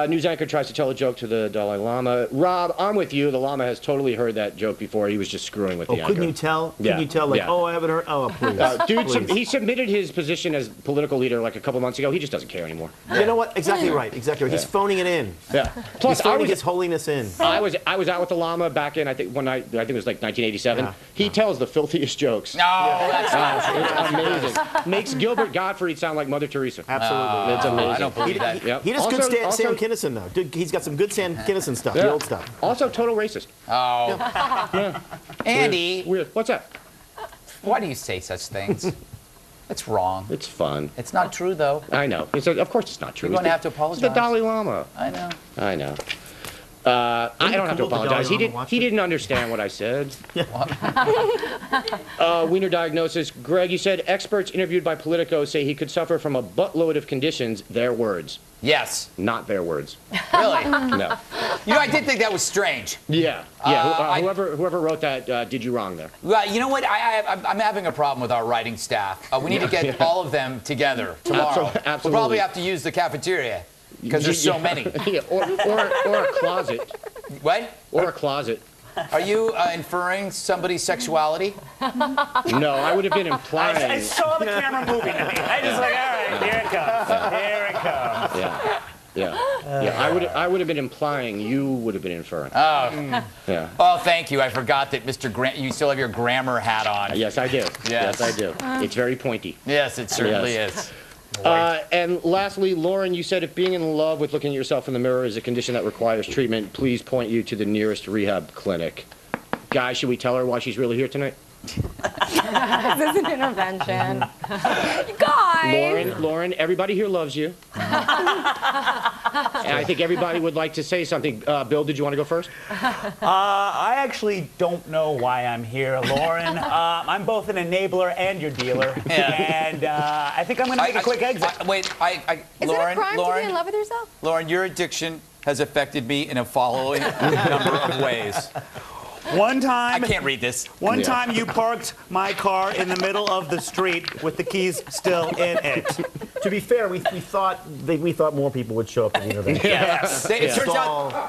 News anchor tries to tell a joke to the Dalai Lama. Rob, I'm with you. The Lama has totally heard that joke before. He was just screwing with the anchor. Couldn't you tell? Yeah. Couldn't you tell? Like, oh, I haven't heard. Oh, please. Dude, please. he submitted his position as political leader like a couple months ago. He just doesn't care anymore. You know what? Exactly right. Exactly right. He's phoning it in. Yeah. Plus, He's phoning his holiness in. I was out with the Lama back in, I think it was like 1987. Yeah. He tells the filthiest jokes. No, that's it's amazing. Makes Gilbert Gottfried sound like Mother Teresa. Absolutely. It's amazing. I don't believe that. He does good Sam Kinison, though. Dude, he's got some good Sam Kinison stuff, the old stuff. Also, total racist. Oh. Yeah. Andy. Weird. What's that? Why do you say such things? It's wrong. It's fun. It's not true, though. I know. Of course it's not true. You're going to have to apologize. It's the Dalai Lama. I know. I know. I don't have to apologize. He didn't understand what I said. Wiener diagnosis. Greg, you said experts interviewed by Politico say he could suffer from a buttload of conditions. Their words. Yes. Not their words. Really? No. You know, I did think that was strange. Yeah. Yeah. Whoever wrote that did you wrong there. Well, you know what? I'm having a problem with our writing staff. We need to get all of them together tomorrow. Absolutely. We'll probably have to use the cafeteria because there's so many. Yeah, or a closet. What? Or a closet. Are you inferring somebody's sexuality? No, I would have been implying. I saw the camera moving to me. I just like, all right, here it comes. Here it comes. Yeah. I would have been implying. You would have been inferring. Oh. Yeah. Oh, thank you. I forgot that you still have your grammar hat on. Yes, I do. Yes, I do. It's very pointy. Yes, it certainly is. And lastly, Lauren, you said if being in love with looking at yourself in the mirror is a condition that requires treatment, please point you to the nearest rehab clinic. Guys, should we tell her why she's really here tonight? This is an intervention. Guys! Lauren, everybody here loves you. And I think everybody would like to say something. Bill, did you want to go first? I actually don't know why I'm here, Lauren. I'm both an enabler and your dealer. And I think I'm going to make a quick exit. Wait, Is it a crime to be in love with yourself? Lauren, your addiction has affected me in a following number of ways. One time, I can't read this. One time you parked my car in the middle of the street with the keys still in it. To be fair, we thought more people would show up at the intervention. Yes. It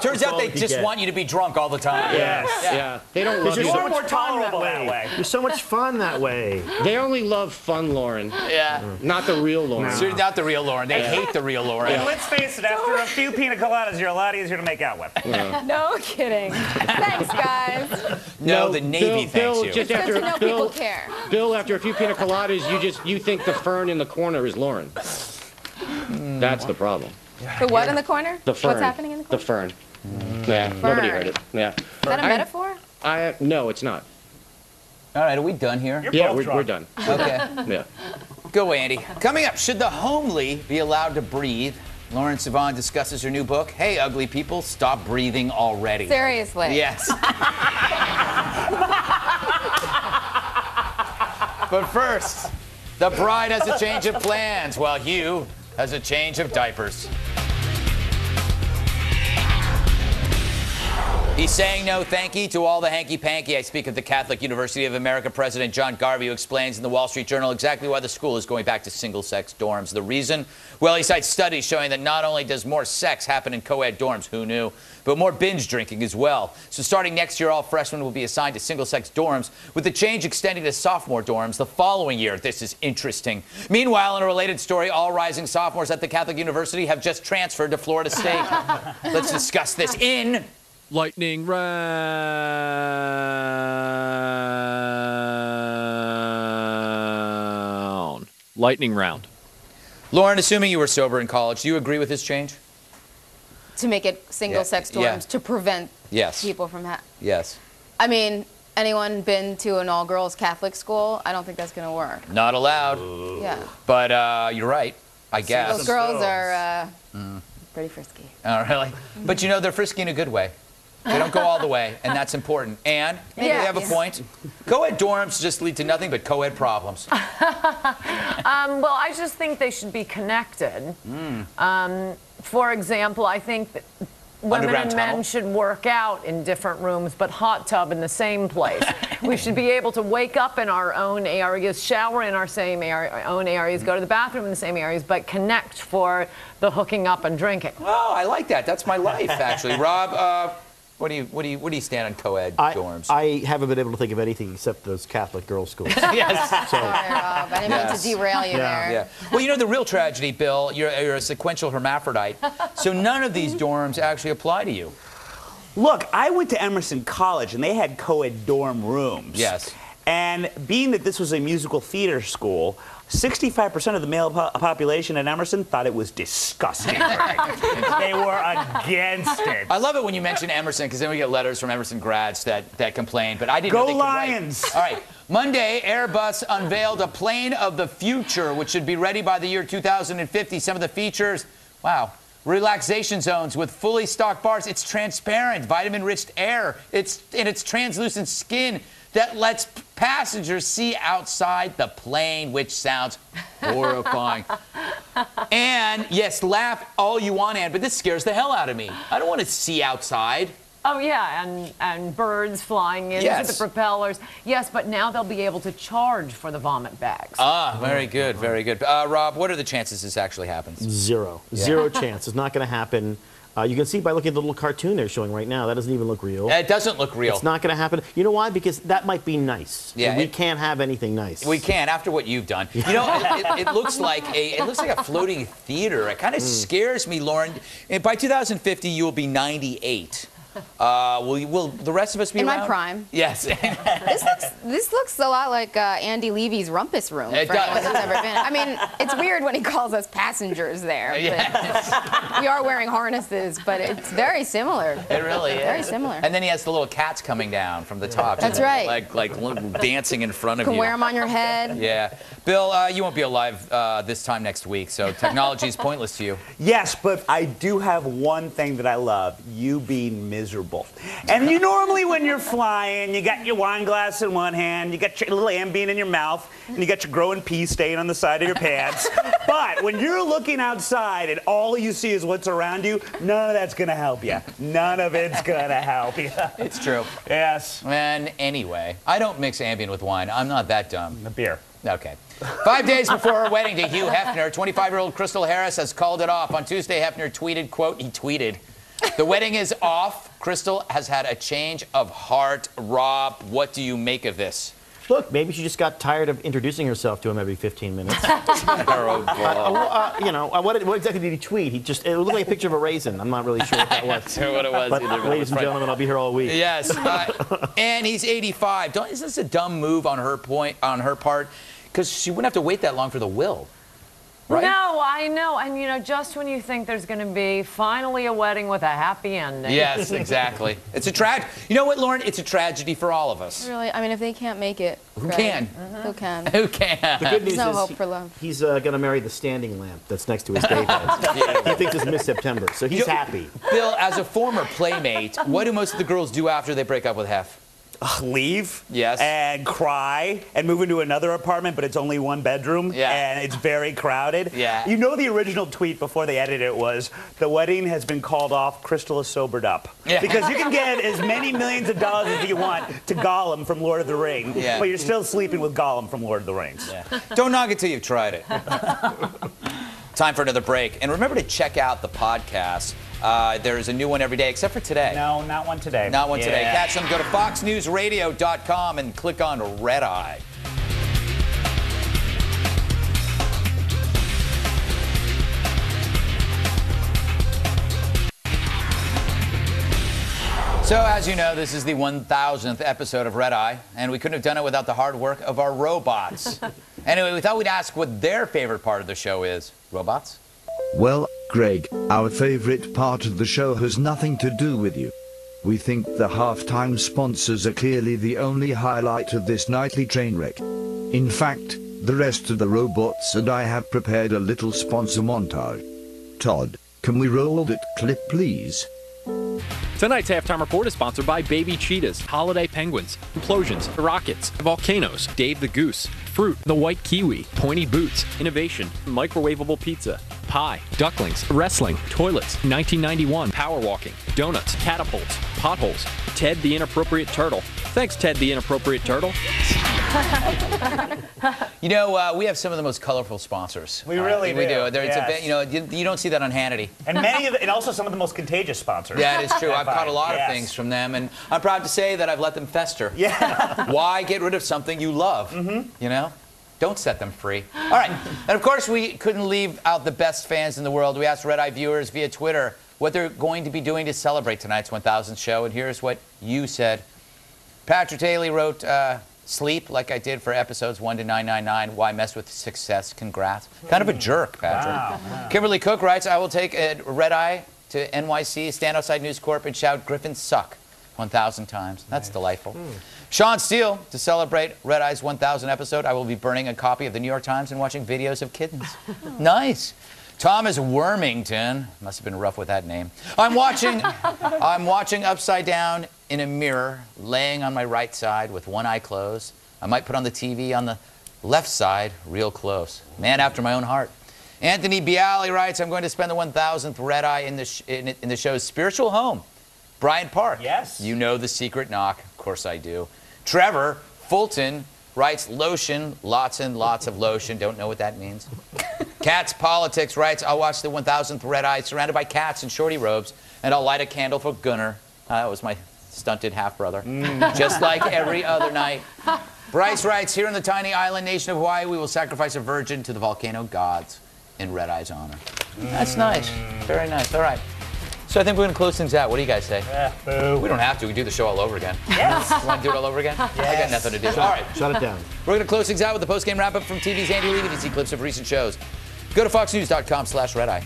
turns out they just want you to be drunk all the time. Yes. Yeah. They don't love you. You're so much tolerable that way. You're so much fun that way. They only love fun Lauren. Yeah. Not the real Lauren. So not the real Lauren. They hate the real Lauren. And let's face it, after a few pina coladas, you're a lot easier to make out with. No kidding. Thanks, guys. No, the Navy thanks you. Just It's after good to know people care. Bill, after a few pina coladas, you think the fern in the corner is Lauren. That's the problem. The what in the corner? The fern. What's happening in the corner? The fern. Yeah, nobody heard it. Yeah. Is that a metaphor? No, it's not. All right, are we done here? We're done. Okay. Yeah. Go, Andy. Coming up, should the homely be allowed to breathe? Lauren Sivan discusses her new book, Hey, Ugly People, Stop Breathing Already. Seriously. Yes. But first, the bride has a change of plans, while Hugh has a change of diapers. He's saying no thank you to all the hanky-panky. I speak of the Catholic University of America President John Garvey, who explains in the Wall Street Journal exactly why the school is going back to single-sex dorms. The reason? Well, he cites studies showing that not only does more sex happen in co-ed dorms, who knew, but more binge drinking as well. So starting next year, all freshmen will be assigned to single-sex dorms, with the change extending to sophomore dorms the following year. This is interesting. Meanwhile, in a related story, all rising sophomores at the Catholic University have just transferred to Florida State. Let's discuss this in... Lightning round. Lightning round. Lauren, assuming you were sober in college, do you agree with this change? To make it single-sex dorms to prevent people from Yes. I mean, anyone been to an all-girls Catholic school? I don't think that's going to work. Not allowed. Yeah. But you're right, I guess. Those girls are pretty frisky. Oh, really? But you know, they're frisky in a good way. They don't go all the way, and that's important. And maybe they have a point. Co-ed dorms just lead to nothing but co-ed problems. Well, I just think they should be connected. For example, I think that women Underground and men tunnel? should work out in different rooms, but hot tub in the same place. We should be able to wake up in our own areas, shower in our own areas, go to the bathroom in the same areas, but connect for the hooking up and drinking. Oh, I like that. That's my life, actually. Rob, what do you stand on co-ed dorms? I haven't been able to think of anything except those Catholic girls' schools. Yes. So, Sorry, Rob. I didn't mean to derail you there. Yeah. Well, you know the real tragedy, Bill. You're a sequential hermaphrodite, so none of these dorms actually apply to you. Look, I went to Emerson College, and they had co-ed dorm rooms. Yes. And being that this was a musical theater school, 65% of the male population at Emerson thought it was disgusting. They were against it. I love it when you mention Emerson, because then we get letters from Emerson grads that complain, but I didn't know they Go could write. Lions! All right. Monday, Airbus unveiled a plane of the future, which should be ready by the year 2050. Some of the features, wow. Relaxation zones with fully stocked bars. It's transparent, vitamin-rich air. It's translucent skin that lets passengers see outside the plane, which sounds horrifying. And yes, laugh all you want, Ann, but this scares the hell out of me. I don't want to see outside. Oh, yeah, and birds flying in Yes. with the propellers. Yes, but now they'll be able to charge for the vomit bags. Ah, very good, very good. Rob, what are the chances this actually happens? zero chance. It's not going to happen. You can see by looking at the little cartoon they're showing right now. That doesn't even look real. It doesn't look real. It's not going to happen. You know why? Because that might be nice. Yeah, And we it- can't have anything nice. We can after what you've done. You know, it looks like a floating theater. It kind of scares me, Lauren. And by 2050, you will be 98. Will the rest of us be In around? my prime. Yes. This looks a lot like Andy Levy's rumpus room It for anyone does. that's ever been. I mean, it's weird when he calls us passengers there. But we are wearing harnesses, but it's very similar. It really is. Very similar. And then he has the little cats coming down from the top. That's right. Like dancing in front of You can you. wear them on your head. Yeah. Bill, you won't be alive this time next week, so technology is pointless to you. Yes, but I do have one thing that I love, you being miserable. And you normally, when you're flying, you got your wine glass in one hand, you got your little Ambien in your mouth, and you got your growing pea stain on the side of your pants. But when you're looking outside and all you see is what's around you, none of that's going to help you. None of it's going to help you. It's true. Yes. And anyway, I don't mix Ambien with wine. I'm not that dumb. The beer. Okay. 5 days before her wedding to Hugh Hefner, 25-year-old Crystal Harris has called it off. On Tuesday, Hefner tweeted, quote, he tweeted, "The wedding is off. Crystal has had a change of heart." Rob, what do you make of this? Look, maybe she just got tired of introducing herself to him every 15 minutes. Terrible. What exactly did he tweet? It looked like a picture of a raisin. I'm not really sure what that was. What it was. But either, ladies and gentlemen, I'll be here all week. Yes. And he's 85. Isn't this a dumb move on her part? Because she wouldn't have to wait that long for the will. Right? No, I know. And, just when you think there's going to be finally a wedding with a happy ending. Yes, exactly. It's a tragedy. You know what, Lauren? It's a tragedy for all of us. Really, I mean, if they can't make it, Who right? can? Who can? Who can? The good news There's no is hope for love. he's going to marry the standing lamp that's next to his day bed. He thinks it's mid-September, so he's happy. Bill, as a former playmate, what do most of the girls do after they break up with Hef? Leave. Yes. And cry and move into another apartment, but it's only one bedroom. Yeah. And it's very crowded. Yeah. You know the original tweet before they edited it was, "The wedding has been called off. Crystal is sobered up." Yeah. Because you can get as many millions of dollars as you want to Gollum from Lord of the Rings, Yeah. but you're still sleeping with Gollum from Lord of the Rings. Yeah. Don't knock it till you've tried it. Time for another break. And remember to check out the podcast. There's a new one every day, except for today. No, not one today. Not one today. Catch them. Go to foxnewsradio.com and click on Red Eye. So, as you know, this is the 1,000th episode of Red Eye, and we couldn't have done it without the hard work of our robots. Anyway, we thought we'd ask what their favorite part of the show is. Robots? Well, Greg, our favorite part of the show has nothing to do with you. We think the halftime sponsors are clearly the only highlight of this nightly train wreck. In fact, the rest of the robots and I have prepared a little sponsor montage. Todd, can we roll that clip, please? Tonight's halftime report is sponsored by Baby Cheetahs, Holiday Penguins, Implosions, Rockets, Volcanoes, Dave the Goose, Fruit, The White Kiwi, Pointy Boots, Innovation, Microwavable Pizza, pie, ducklings, wrestling, toilets, 1991, power walking, donuts, catapults, potholes, Ted the Inappropriate Turtle. Thanks, Ted the Inappropriate Turtle. You know, we have some of the most colorful sponsors. We really do. We do. It's Yes. you know, you don't see that on Hannity. And and also some of the most contagious sponsors. That is true. I've caught a lot of Yes. things from them, and I'm proud to say that I've let them fester. Yeah. Why get rid of something you love? You know? Don't set them free. All right. And of course, we couldn't leave out the best fans in the world. We asked Red Eye viewers via Twitter what they're going to be doing to celebrate tonight's 1000th show, and here's what you said. Patrick Haley wrote, sleep like I did for episodes 1 to 999. Why mess with success? Congrats. Kind of a jerk, Patrick. Wow. Kimberly Cook writes, I will take a red eye to NYC, stand outside News Corp, and shout, Griffins suck 1,000 times. That's delightful. Sean Steele, to celebrate Red Eye's 1000 episode, I will be burning a copy of the New York Times and watching videos of kittens. Nice. Thomas Wormington, must have been rough with that name. I'm watching upside down in a mirror, laying on my right side with one eye closed. I might put on the TV on the left side, real close. Man after my own heart. Anthony Bialy writes, I'm going to spend the 1000th red eye in the show's spiritual home, Bryant Park. Yes. You know the secret knock. Of course I do. Trevor Fulton writes, lotion, lots and lots of lotion. Don't know what that means. Cats Politics writes, I'll watch the 1000th red eye surrounded by cats in shorty robes, and I'll light a candle for Gunnar. That was my stunted half-brother. Just like every other night. Bryce writes, here in the tiny island nation of Hawaii, we will sacrifice a virgin to the volcano gods in Red Eye's honor. That's nice. Very nice. All right. So I think we're going to close things out. What do you guys say? Boo. We don't have to. We can do the show all over again. Yes. You want to do it all over again? I got nothing to do. All right. Shut it down. We're going to close things out with the post-game wrap-up from TV's Andy Levy to see clips of recent shows. Go to foxnews.com/redeye.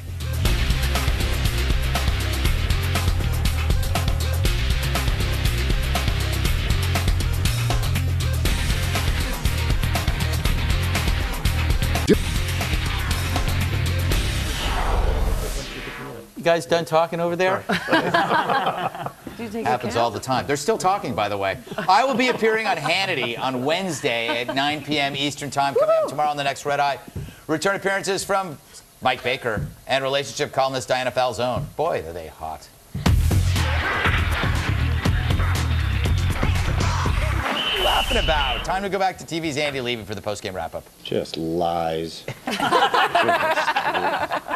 You guys done talking over there? Happens all the time. They're still talking, by the way. I will be appearing on Hannity on Wednesday at 9 p.m. Eastern Time, coming up tomorrow on the next Red Eye. Return appearances from Mike Baker and relationship columnist Diana Falzone. Boy, are they hot. What are you laughing about? Time to go back to TV's Andy Levy for the post-game wrap-up. Just lies.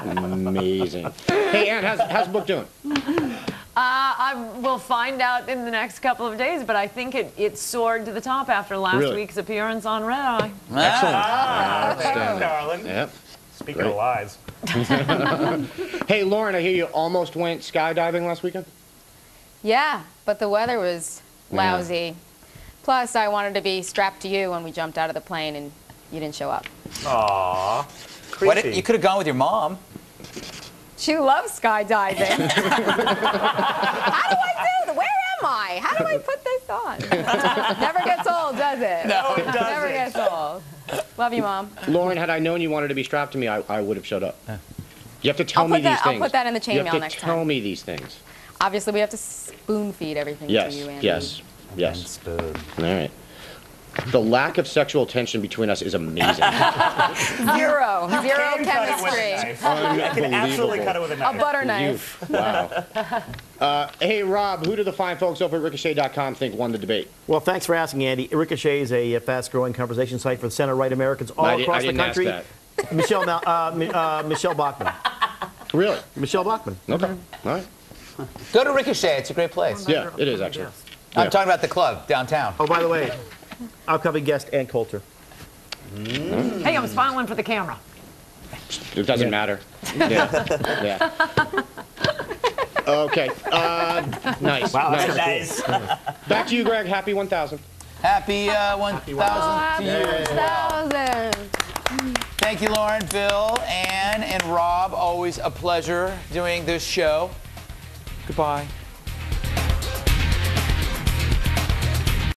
Amazing. Hey, Ann, how's the book doing? I will find out in the next couple of days, but I think it soared to the top after last week's appearance on Red Eye. Excellent. Darling. Yep. Speaking of lies. Hey, Lauren, I hear you almost went skydiving last weekend? Yeah, but the weather was lousy. Plus, I wanted to be strapped to you when we jumped out of the plane, and you didn't show up. Aww. What, you could have gone with your mom. She loves skydiving. How do I do that? Where am I? How do I put this on? Never gets old, does it? No, it doesn't. Never gets old. Love you, Mom. Lauren, had I known you wanted to be strapped to me, I would have showed up. You have to tell me these things. I'll put that in the chain mail next time. You have to tell me these things. Obviously, we have to spoon feed everything to you, Andy. Yes. All right. The lack of sexual tension between us is amazing. Zero chemistry. I can absolutely cut it with a knife. A butter knife. Wow. Hey, Rob, who do the fine folks over at Ricochet.com think won the debate? Well, thanks for asking, Andy. Ricochet is a fast-growing conversation site for the center-right Americans all across the country. I didn't ask that. Michelle Bachman. Really? Michelle Bachman. Okay. All right. Go to Ricochet. It's a great place. Yeah, it is, actually. I'm talking about the club downtown. Oh, by the way, upcoming guest, Ann Coulter. Hey, I'm smiling for the camera. It doesn't matter. Yeah. Okay. Nice. Wow, nice. Back to you, Greg. Happy 1000. Happy 1000 to you as well. 1000. Thank you, Lauren, Bill, Ann, and Rob. Always a pleasure doing this show. Goodbye.